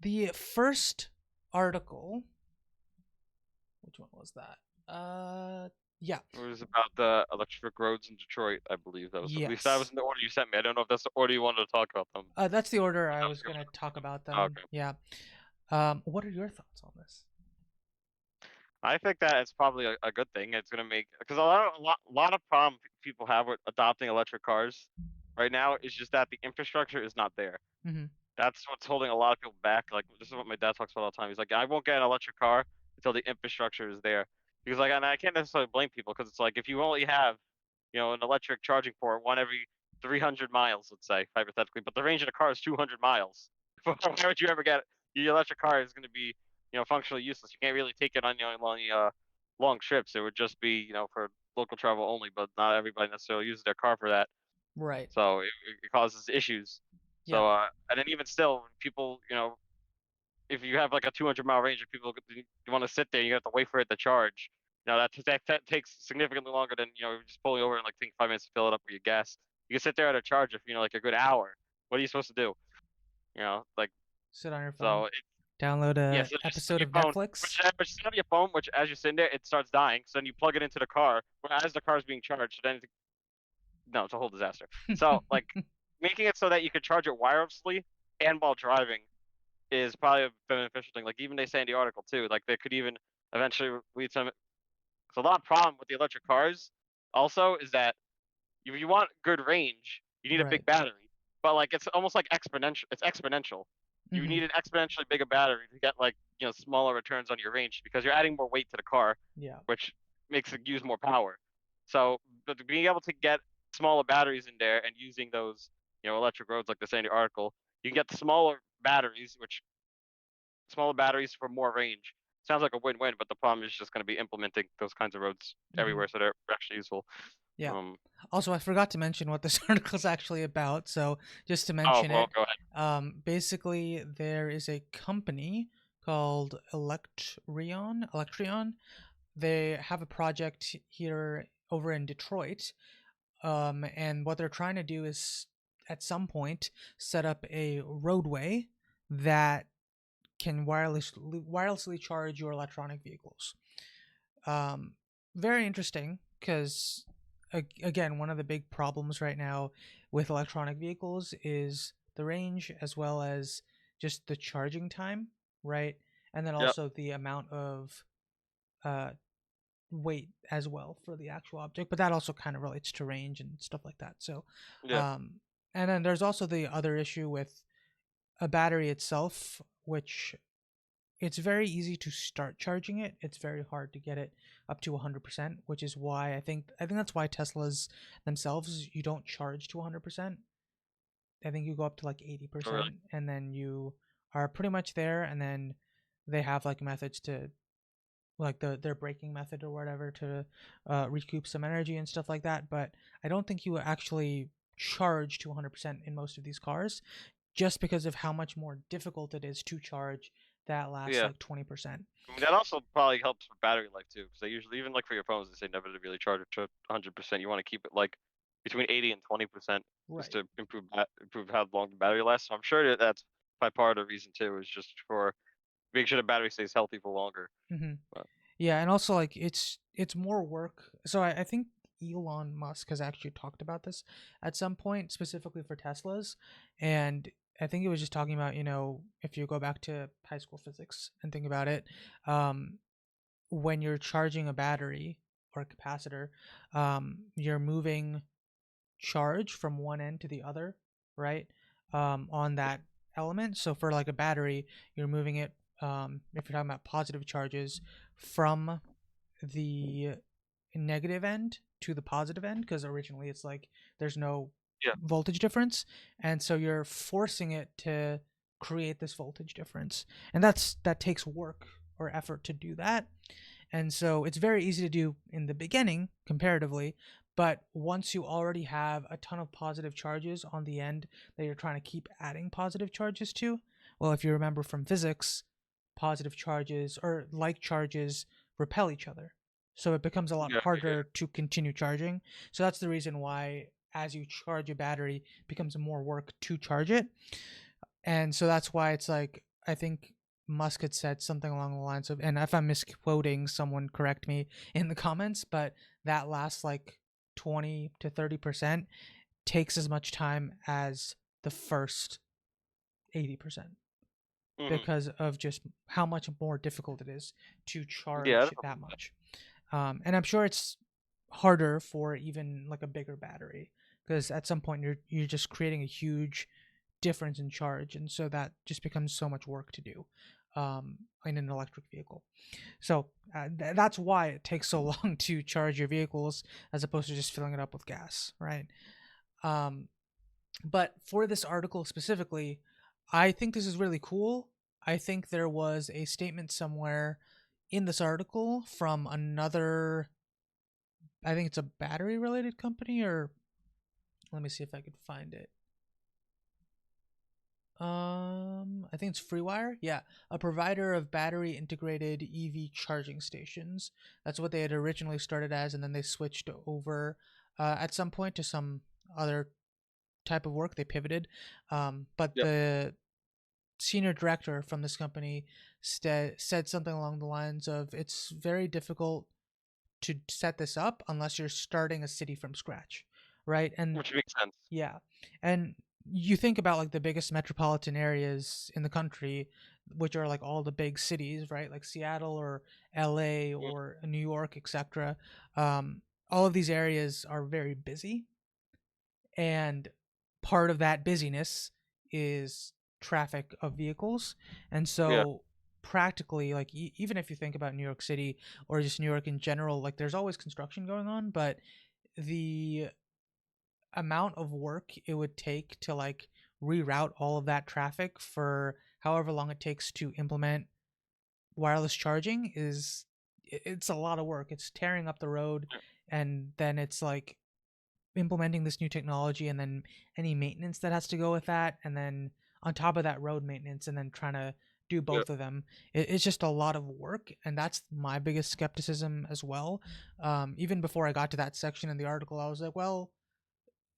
the first article, which one was that? Yeah. It was about the electric roads in Detroit, I believe. That was at least that was Yes. in the order you sent me. I don't know if that's the order you wanted to talk about them. That's the order But I that was was the gonna order. talk about Oh, them. okay. Yeah. What are your thoughts on this? I think that it's probably a good thing. It's gonna make because a lot of problem people have with adopting electric cars right now is just that the infrastructure is not there. Mm-hmm. That's what's holding a lot of people back. Like this is what my dad talks about all the time. He's like, I won't get an electric car until the infrastructure is there. Because like, and I can't necessarily blame people because it's like if you only have, an electric charging port one every 300 miles, let's say hypothetically, but the range of the car is 200 miles. Why would you ever get it? Your electric car is going to be, functionally useless. You can't really take it on long trips. It would just be, for local travel only. But not everybody necessarily uses their car for that, Right. so it causes issues. Yeah. So, and then even still, people, if you have like a 200-mile range and people you want to sit there, you have to wait for it to charge. That takes significantly longer than just pulling over and like taking 5 minutes to fill it up with your gas. You can sit there at a charge for like a good hour. What are you supposed to do? Like Sit on your phone. so. Download Yeah, a so just sit on episode of your phone, Netflix. which sit on your phone, which as you're sitting there, it starts dying. So then you plug it into the car, as the car's being charged. So then no, it's a whole disaster. So like making it so that you can charge it wirelessly and while driving is probably a beneficial thing. Like even they say in the article too, like they could even eventually lead some. So a lot of problem with the electric cars also is that if you want good range, you need a Right. big battery. But like it's almost like exponential. It's exponential. You Mm-hmm. need an exponentially bigger battery to get like smaller returns on your range because you're adding more weight to the car, Yeah. which makes it use more power. So, but being able to get smaller batteries in there and using those electric roads like they say in the article, you can get smaller batteries, which smaller batteries for more range. Sounds like a win-win, but the problem is just going to be implementing those kinds of roads Mm-hmm. everywhere so they're actually useful. Yeah. Um, Also, I forgot to mention what this article is actually about. So, just to oh, mention well, it, go ahead. basically, there is a company called Electreon. They have a project here over in Detroit, and what they're trying to do is, at some point, set up a roadway that can wirelessly charge your electronic vehicles. Um, Very interesting because, again, one of the big problems right now with electronic vehicles is the range as well as just the charging time, right? And then Yep. also the amount of uh, weight as well for the actual object, but that also kind of relates to range and stuff like that. So, Yeah. um, and then there's also the other issue with a battery itself, which it's very easy to start charging it. It's very hard to get it up to 100%, which is why I think that's why Teslas themselves you don't charge to 100%. I think you go up to like Oh, really? 80% and then you are pretty much there, and then they have like methods to like their braking method or whatever to recoup some energy and stuff like that, but I don't think you actually charge to 100% in most of these cars just because of how much more difficult it is to charge that last Yeah. like 20%. I mean, that also probably helps with battery life too, because they usually, even like for your phones, they say never to really charge it to 100%. You want to keep it like between 80 and 20% just Right. to improve how long the battery lasts. So I'm sure that that's by part of the reason too, is just for make sure the battery stays healthy for longer. Hmm. But Yeah, and also like it's more work. So I think Elon Musk has actually talked about this at some point, specifically for Teslas, and I think he was just talking about if you go back to high school physics and think about it, um, when you're charging a battery or a capacitor, you're moving charge from one end to the other, right? On that element. So for like a battery, you're moving it, if you're talking about positive charges, from the negative end to the positive end, because originally it's like there's no yeah, voltage difference. And so you're forcing it to create this voltage difference. And that takes work or effort to do that. And so it's very easy to do in the beginning comparatively, but once you already have a ton of positive charges on the end that you're trying to keep adding positive charges to, well, if you remember from physics, positive charges or like charges repel each other. So it becomes a lot yeah, yeah, harder to continue charging. So that's the reason why as you charge a battery, it becomes more work to charge it. And so that's why it's like I think Musk had said something along the lines of, and if I'm misquoting, someone correct me in the comments, but that last like 20 to 30% takes as much time as the first 80% Hmm. because of just how much more difficult it is to Yeah, charge that's that much. And I'm sure it's harder for even like a bigger battery because at some point you're just creating a huge difference in charge, and so that just becomes so much work to do in an electric vehicle. So that's why it takes so long to charge your vehicles as opposed to just filling it up with gas, right? Um, but for this article specifically, I think this is really cool. I think there was a statement somewhere in this article from another, I think it's a battery related company, or let me see if I could find it. I think it's FreeWire. Yeah, a provider of battery integrated EV charging stations. That's what they had originally started as, and then they switched over at some point to some other type of work. They pivoted, but yep. the senior director from this company said something along the lines of, "It's very difficult to set this up unless you're starting a city from scratch, right?" And Which makes sense. yeah. And you think about like the biggest metropolitan areas in the country, which are like all the big cities, right? Like Seattle or LA Mm, or New York, etc. Um, all of these areas are very busy, and part of that busyness is traffic of vehicles. And yeah, so practically like even if you think about New York City or just New York in general, like there's always construction going on, but the amount of work it would take to like reroute all of that traffic for however long it takes to implement wireless charging is, it's a lot of work. It's tearing up the road, and then it's like implementing this new technology, and then any maintenance that has to go with that, and then on top of that road maintenance, and then trying to do yeah. both of them. It's just a lot of work, and that's my biggest skepticism as well. Even before I got to that section in the article, I was like, well,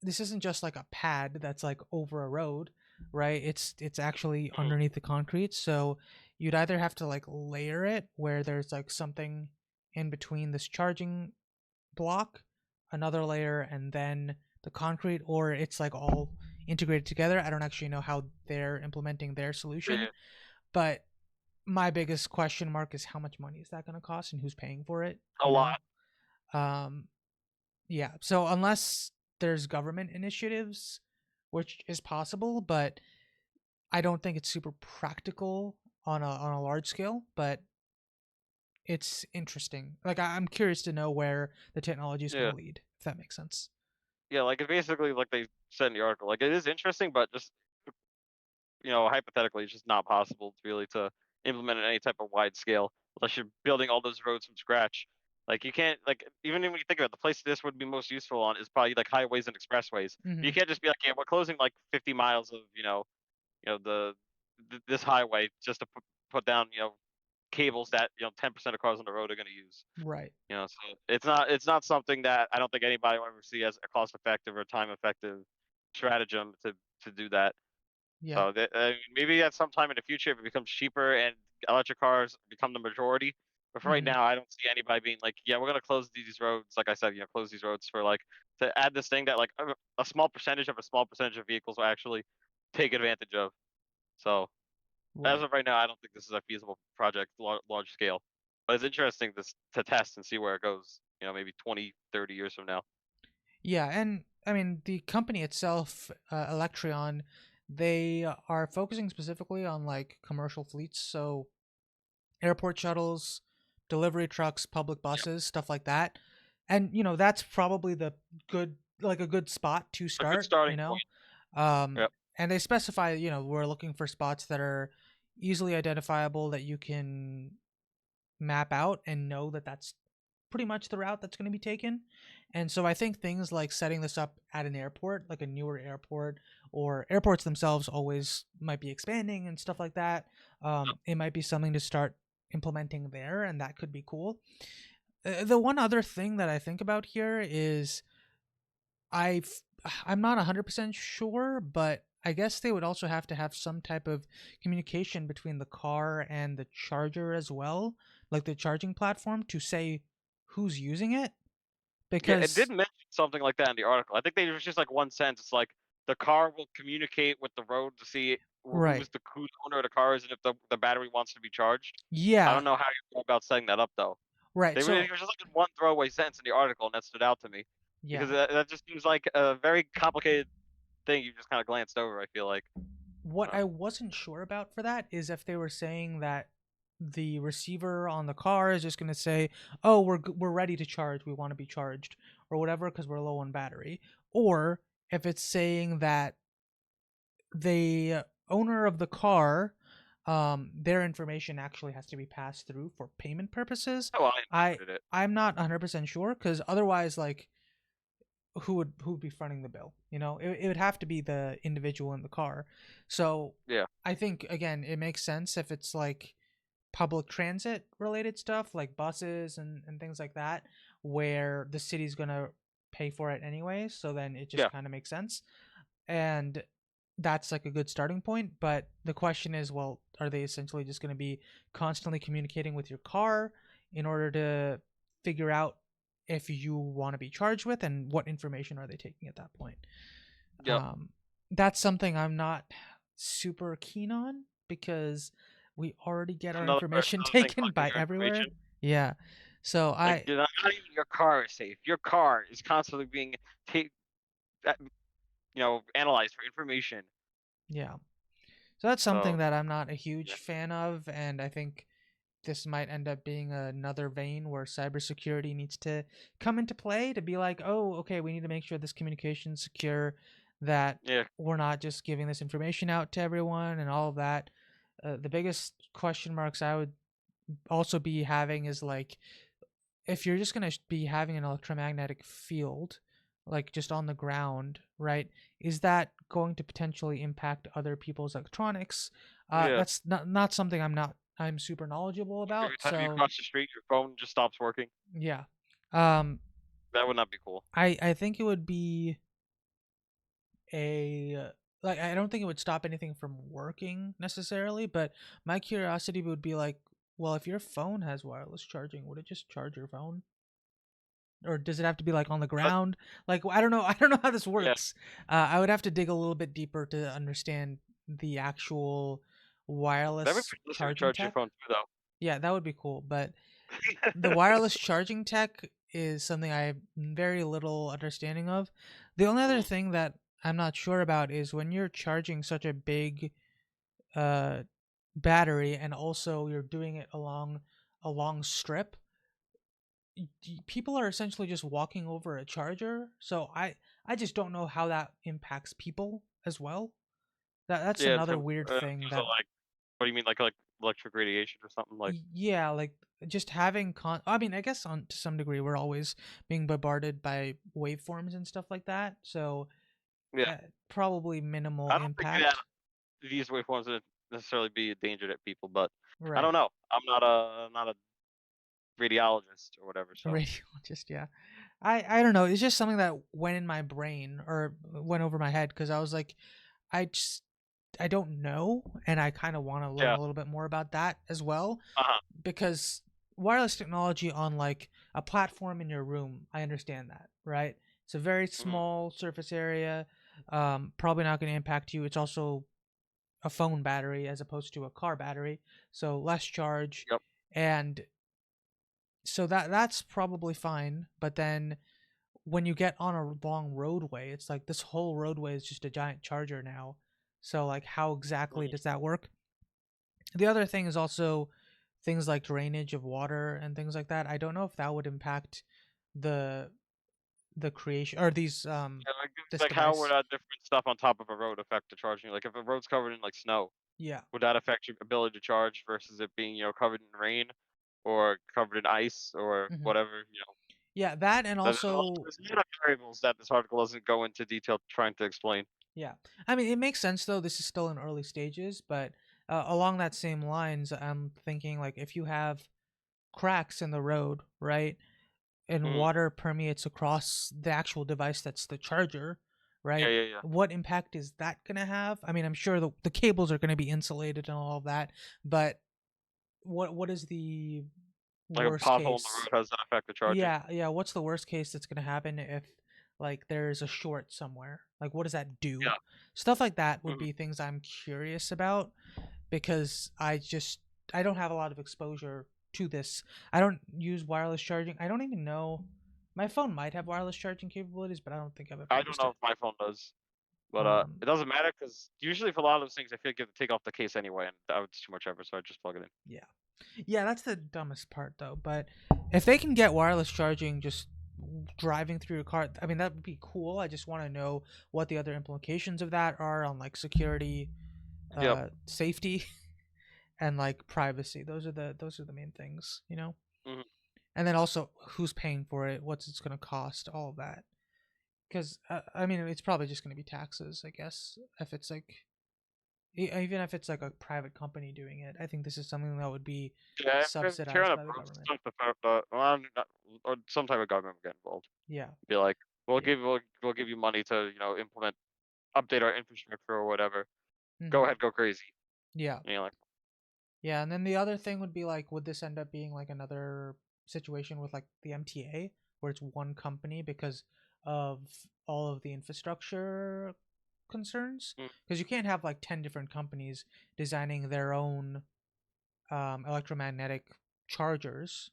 this isn't just like a pad that's like over a road, right? It's actually Mhm. underneath the concrete. So you'd either have to like layer it where there's like something in between this charging block, another layer, and then the concrete, or it's like all integrated together. I don't actually know how they're implementing their solution, Yeah, but my biggest question mark is how much money is that going to cost and who's paying for it, a you know? lot. Um, yeah. So unless there's government initiatives, which is possible, but I don't think it's super practical on a large scale. But it's interesting. Like I'm curious to know where the technology is going Yeah, to lead, if that makes sense. yeah. Like it basically, like they said in the article, like it is interesting, but just hypothetically, it's just not possible to really to implement at any type of wide scale unless you're building all those roads from scratch. Like you can't like even when you think about it, the place this would be most useful on is probably like highways and expressways. Hmm. You can't just be like, yeah, we're closing like 50 miles of this highway just to put down cables that 10% of cars on the road are going to use. Right. So it's not something that I don't think anybody will ever see as a cost effective or time effective stratagem to do that. Yeah. So maybe at some time in the future, if it becomes cheaper and electric cars become the majority. But for right Hmm. now, I don't see anybody being like, yeah, we're gonna close these roads. Like I said, close these roads for like to add this thing that like a small percentage of a small percentage of vehicles will actually take advantage of. So as Right. of right now, I don't think this is a feasible project, large scale. But it's interesting to test and see where it goes. Maybe 20, 30 years from now. Yeah, and I mean the company itself, Electreon, they are focusing specifically on like commercial fleets, so airport shuttles, delivery trucks, public Yeah, buses, stuff like that. And that's probably the good like a good spot to a good start, starting point. Um Yeah, and they specify, we're looking for spots that are easily identifiable, that you can map out and know that that's pretty much the route that's going to be taken. And so I think things like setting this up at an airport, like a newer airport, or airports themselves always might be expanding and stuff like that. It might be something to start implementing there, and that could be cool. The one other thing that I think about here is I I'm not 100% sure, but I guess they would also have to have some type of communication between the car and the charger as well, like the charging platform, to say who's using it. Yeah, it did Because mention something like that in the article. I think they was just like one sentence. It's like the car will communicate with the road to see right, who's the owner of the car is and if the battery wants to be charged. I yeah, don't know how you go about setting that up though. right. They really So it was just like in one throwaway sentence in the article, and that stood out to me because yeah, that just seems like a very complicated thing you just kind of glanced over. I feel like. what Uh, I wasn't sure about for that is if they were saying that the receiver on the car is just going to say, "Oh, we're ready to charge. We want to be charged," or whatever because we're low on battery, or if it's saying that the owner of the car, their information actually has to be passed through for payment purposes. oh, I I included it. I'm not 100% sure because otherwise, like, who would be fronting the bill? It would have to be the individual in the car. So Yeah, I think again, it makes sense if it's like public transit related stuff, like buses and things like that, where the city's gonna pay for it anyway. So then it just yeah, kind of makes sense, and that's like a good starting point. But the question is, well, are they essentially just going to be constantly communicating with your car in order to figure out if you want to be charged with, and what information are they taking at that point? yep. um, that's something I'm not super keen on because we already get our information Another thing taken collecting by your everywhere. information. Yeah, so Like, I not even your car is safe. Your car is constantly being ta analyzed for information. yeah, so that's something So, that I'm not a yeah. huge fan of, and I think this might end up being another vein where cybersecurity needs to come into play to be like, oh, okay, we need to make sure this communication is secure, that Yeah, we're not just giving this information out to everyone and all of that. The biggest question marks I would also be having is like, if you're just going to be having an electromagnetic field, like just on the ground, right? Is that going to potentially impact other people's electronics? yeah. That's not something I'm super knowledgeable Like, about. every time you So cross the street, your phone just stops working. yeah, um, That would not be cool. I think it would be a like, I don't think it would stop anything from working necessarily, but my curiosity would be like, well, if your phone has wireless charging, would it just charge your phone? Or does it have to be like on the But ground? Like, I don't know. I don't know how this yeah, works. I would have to dig a little bit deeper to understand the actual that'd be wireless pretty easy to charging charge your tech. phone too, though. Yeah, that would be cool. But the wireless charging tech is something I have very little understanding of. The only other Mm, thing that I'm not sure about is when you're charging such a big uh, battery, and also you're doing it along a long strip, people are essentially just walking over a charger. So I just don't know how that impacts people as well. That's yeah, another weird in thing terms of, that like, what do you mean, like electric radiation or something? Like, yeah, like just having I mean, I guess on to some degree we're always being bombarded by waveforms and stuff like that. So yeah, probably minimal I don't think that impact. these waveforms would necessarily be a danger to people, but I Right. don't know. I'm not a radiologist or whatever, A so radiologist, yeah. I don't know. It's just something that went in my brain or went over my head because I was like, I just I don't know, and I kind of want to learn yeah, a little bit more about that as well, uh-huh, because wireless technology on like a platform in your room, I understand that, right? It's a very mhm, small surface area, probably not going to impact you. It's also a phone battery as opposed to a car battery, so less charge, yep, and so that's probably fine. But then when you get on a long roadway, it's like this whole roadway is just a giant charger now. So like, how exactly mhm, does that work? The other thing is also things like drainage of water and things like that. I don't know if that would impact the the creation or these yeah, this like, how would, device. different stuff on top of a road affect the charging? Like, if a road's covered in, like, snow, Yeah. would that affect your ability to charge versus it being, covered in rain or covered in ice or Hmm. whatever? Yeah, that, and also There's a lot of variables that this article doesn't go into detail trying to explain. yeah. I mean, it makes sense though. This is still in early stages, but along that same lines, I'm thinking like if you have cracks in the road, right, and Mhm, water permeates across the actual device that's the charger, Yeah, right? yeah, yeah. What impact is that going to have? I mean, I'm sure the cables are going to be insulated and all of that, but what is the Like a worst pothole in the case? road, how does that affect the charging? Yeah, yeah. What's the worst case that's gonna happen if like there's a short somewhere? Like, what does that do? Yeah. Stuff like that would Mhm. be things I'm curious about because I don't have a lot of exposure to this. I don't use wireless charging. I don't even know. My phone might have wireless charging capabilities, but I don't think I've ever I don't used know it. if my phone does, but, Um, it doesn't matter because usually for a lot of those things, I feel like you have to take off the case anyway, and that was too much effort, so I just plug it in. yeah, yeah. That's the dumbest part though. But if they can get wireless charging just driving through your car, I mean that would be cool. I just want to know what the other implications of that are on like security, Yep. safety, and like privacy. Those are the main things, you know. Mhm. And then also who's paying for it, what's it's going to cost, all of that. Because I mean, it's probably just going to be taxes, I guess. If it's like even if it's like a private company doing it, I think this is something that would be Yeah, if you're on subsidized a by the road government. system, well, not or some type of government would get involved. Yeah, Be like, yeah, we'll give you money to, implement update our infrastructure or whatever. Go hmm, ahead, go crazy. yeah. And you're like, Yeah, and then the other thing would be like, would this end up being like another situation with like the MTA, where it's one company because of all of the infrastructure concerns? mm, Because you can't have like 10 different companies designing their own electromagnetic chargers,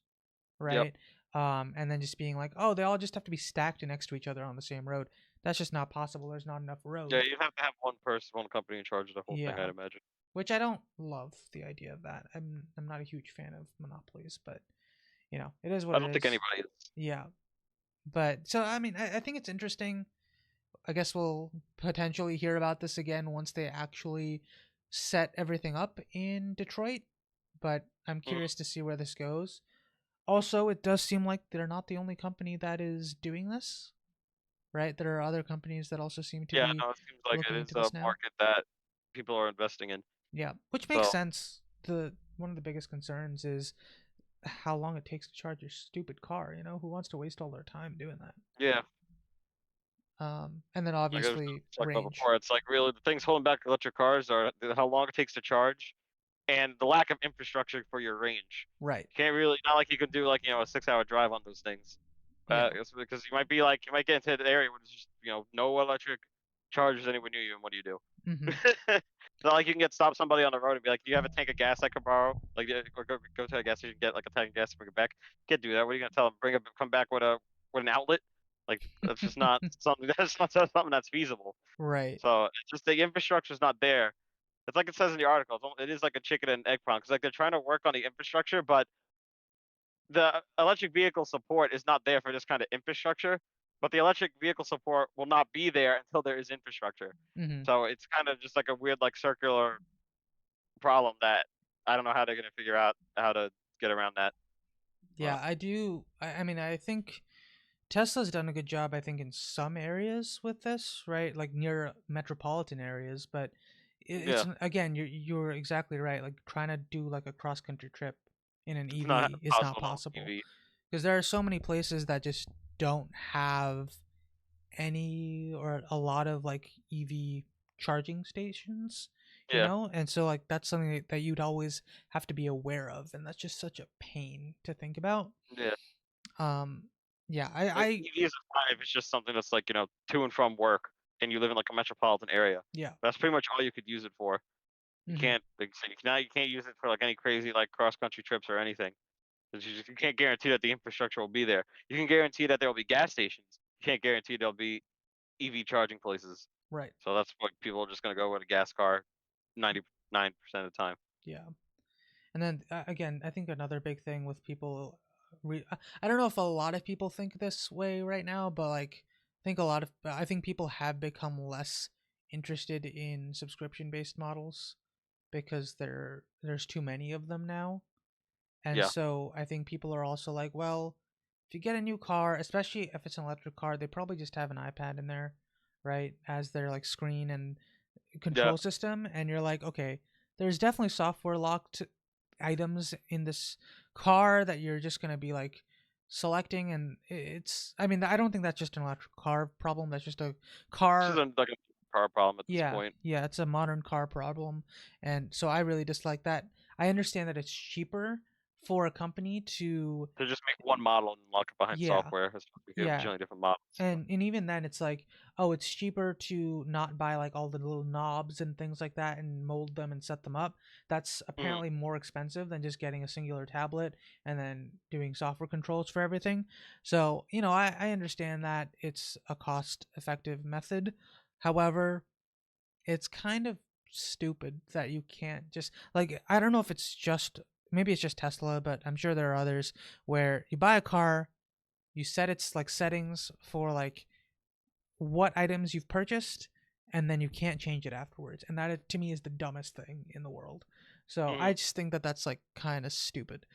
yep. right? And then just being like, oh, they all just have to be stacked next to each other on the same road. That's just not possible. There's not enough Yeah, road. you'd have to have one person, one company in charge of the whole thing, Yeah, I'd imagine. which I don't love the idea of that. I'm not a huge fan of monopolies, but it is what I it don't think is. anybody is. Yeah. But so I mean, I think it's interesting. I guess we'll potentially hear about this again once they actually set everything up in Detroit. But I'm Mhm. curious to see where this goes. Also, it does seem like they're not the only company that is doing this, right? There are other companies that also seem to Yeah, be no, it seems like it looking is into a this now. market that people are investing in. Yeah, which makes So, sense. The one of the biggest concerns is how long it takes to charge your stupid car. Who wants to waste all their time doing that? yeah, And then like I was obviously talking about range. before, it's like really the things holding back electric cars are how long it takes to charge and the lack of infrastructure for your range. Right. Can't really not like you can do like, a 6-hour drive on those things. Yeah. It's because you might get into an area where there's just, no electric chargers anywhere near you, and what do you do? Mhm. It's not like you can stop somebody on the road and be like, "Do you have a tank of gas I could borrow?" Like, or go to a gas station, get like a tank of gas, and bring it back. Can't do that. What are you gonna tell them? Come back with an outlet? Like that's just not something that's not something that's feasible. Right. So it's just the infrastructure's not there. It's like it says in the article. It is like a chicken and egg problem because like they're trying to work on the infrastructure, but the electric vehicle support is not there for this kind of infrastructure. But the electric vehicle support will not be there until there is infrastructure. Mhm. So it's kind of just like a weird, like circular problem that I don't know how they're gonna figure out how to get around that. Yeah, I do. I mean, I think Tesla's done a good job, I think, in some areas with this, right? Like near metropolitan areas, but it's Yeah, again, you're exactly right. Like trying to do like a cross country trip in an it's not EV is not possible on possible TV. because there are so many places that just don't have any or a lot of like EV charging stations, Yeah, and so like that's something that you'd always have to be aware of, and that's just such a pain to think about. yeah. Um, yeah, Like I EVs are fine if it's just something that's like to and from work, and you live in like a metropolitan area. yeah, That's pretty much all you could use it for. You hmm, can't like so you can't use it for like any crazy like cross country trips or anything. You can't guarantee that the infrastructure will be there. You can guarantee that there will be gas stations. You can't guarantee there'll be EV charging places. right, So that's what people are just gonna go with a gas car 99% of the time. yeah. And then again, I think another big thing with people, I don't know if a lot of people think this way right now, but like I think people have become less interested in subscription based models because there's too many of them now. And Yeah, so I think people are also like, well, if you get a new car, especially if it's an electric car, they probably just have an iPad in there, right, as their like screen and yeah, control system, and you're like, okay, there's definitely software locked items in this car that you're just gonna be like selecting, and it's, I mean, I don't think that's just an electric car problem. That's just a This is car. like a car problem at this Yeah, point. yeah, it's a modern car problem, and so I really dislike that. I understand that it's cheaper for a company to, To just make one model and lock it behind yeah, software, especially if you have a yeah, million different models. and even then it's like, oh, it's cheaper to not buy like all the little knobs and things like that and mold them and set them up. That's Mhm. apparently more expensive than just getting a singular tablet and then doing software controls for everything. So, I understand that it's a cost effective method. However, it's kind of stupid that you can't just, like, I don't know if it's just, maybe it's just Tesla, but I'm sure there are others where you buy a car, you set its like settings for like what items you've purchased, and then you can't change it afterwards, and that to me is the dumbest thing in the world. So I Mhm. just think that that's like kind of stupid.